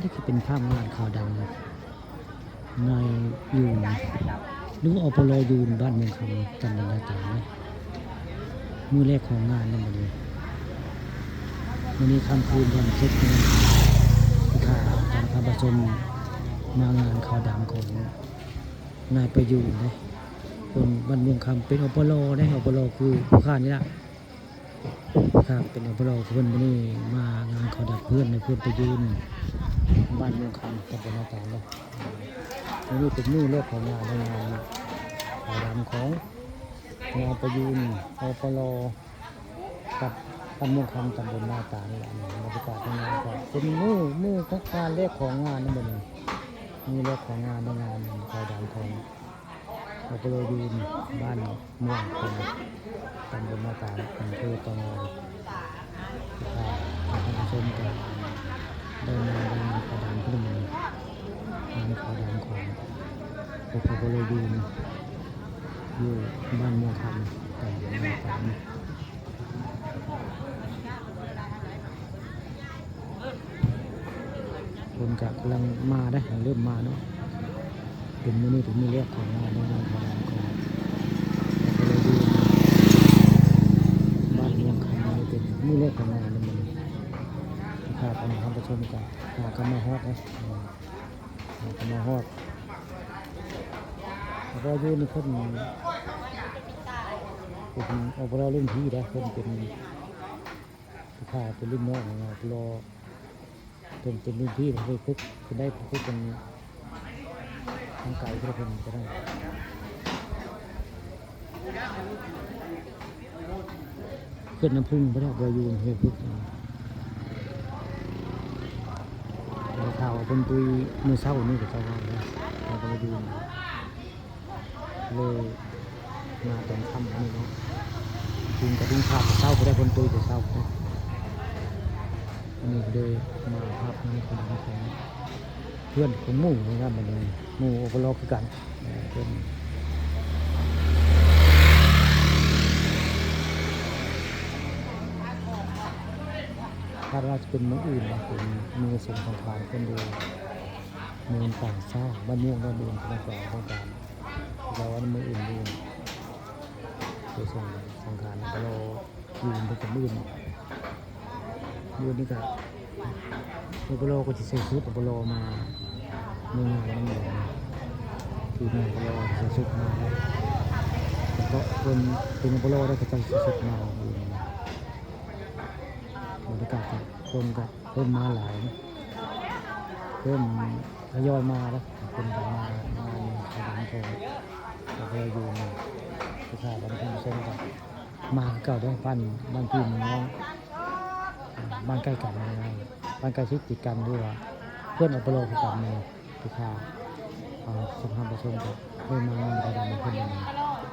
นี่คือเป็นภาพงานข่าวดังในยูนหรืออปลยูนบ้านเมืองคำจันทร์นาตานะมือแรกของงานนั่นเองวันนี้คำคืนวันเช็คงานข่าวการพาประชมมางานข่าวดังของนายประยูนนะคนบ้านเมืองคำเป็นอปลนะอปลคือผู้ข้านี่ละครับเป็นอปลเพื่อนวันนี้มางานข่าวดังเพื่อนในเพื่อนประยูนบ้านเมืองคำจันทร์นาตาเลยนี่เป็นมือแรกของงานในงานข่าวดังของงานประยูนอปลกับบ้านเมืองคำตำบลนาตานี่แหละบรรยากาศในงานก็เป็นมือของการแรกของงานนั่นเองมือแรกของงานในงานข่าวดังของอปลยูนบ้านเมืองคำตำบลนาตาอำเภอตะงอยท่านผู้ชมก็ได้มาในงานข่าวดังขึ้นมางานข่าวดังของอปลยูนอยู่บ้านเมืองคำตำบลนาตาคนกำลังมาได้เริ่มมาเนาะเป็นมื้อนี้ถึงมื้อแรกของงานในงานข่าวดังของอปลยูนบ้านเมืองคำเป็นมื้อแรกของงานนั่นเองพากันทำประชุมกันพากันมาฮอดนะพากันมาฮอดอปลยูนนี่คนเป็นอปลรุ่นพี่นะคนเป็นข้าเป็นรุ่นน้องของอปลเป็นรุ่นพี่ผมเคยคุกเป็นได้คุกเป็นทางไกลก็เป็นก็ได้เพื่อนน้ำพึ่งพระเจ้าประยูนเคยคุกข่าวคนตุยเมื่อเช้านี่กับเจ้าว่านะประยูนเลยมาตอนค่ำนี่เนาะจึงกระดิ่งข่าวเช้าก็ได้คนตุยแต่เช้านะนี่เลยมาภาพงานของเพื่อนของหมู่นะครับมันเลยหมู่อปลคือกันเป็นคาดว่าจะเป็นมืออื่นนะเป็นมือส่งสังขารคนดูมือต่างชาติบ้านเมืองบ้านเมืองขนาดกลางต้องการเราว่ามืออื่นดูไปส่งสังขารอปลยืนเป็นมือนี่ก็อปลก็จะใส่ชุดอปลมาในงานนั่นเองคือในอปลใส่ชุดมาเพราะคนเป็นอปลได้ก็จะใส่ชุดมาบรรยากาศคนก็เพิ่มมาหลายเพิ่มทยอยมาแล้วคนมางานข่าวดังของอปลอยู่ที่ข่าวบ้านท่านผู้ชมก็มาเก่าด้วยบ้านพี่น้องบ้านใกล้กันเลยบ้านใกล้ชิดติดกันด้วยเพื่อนอปลคือกันเลยที่ข่าวสงครามประชมก็เพิ่มมางานข่าวดังเพิ่มมา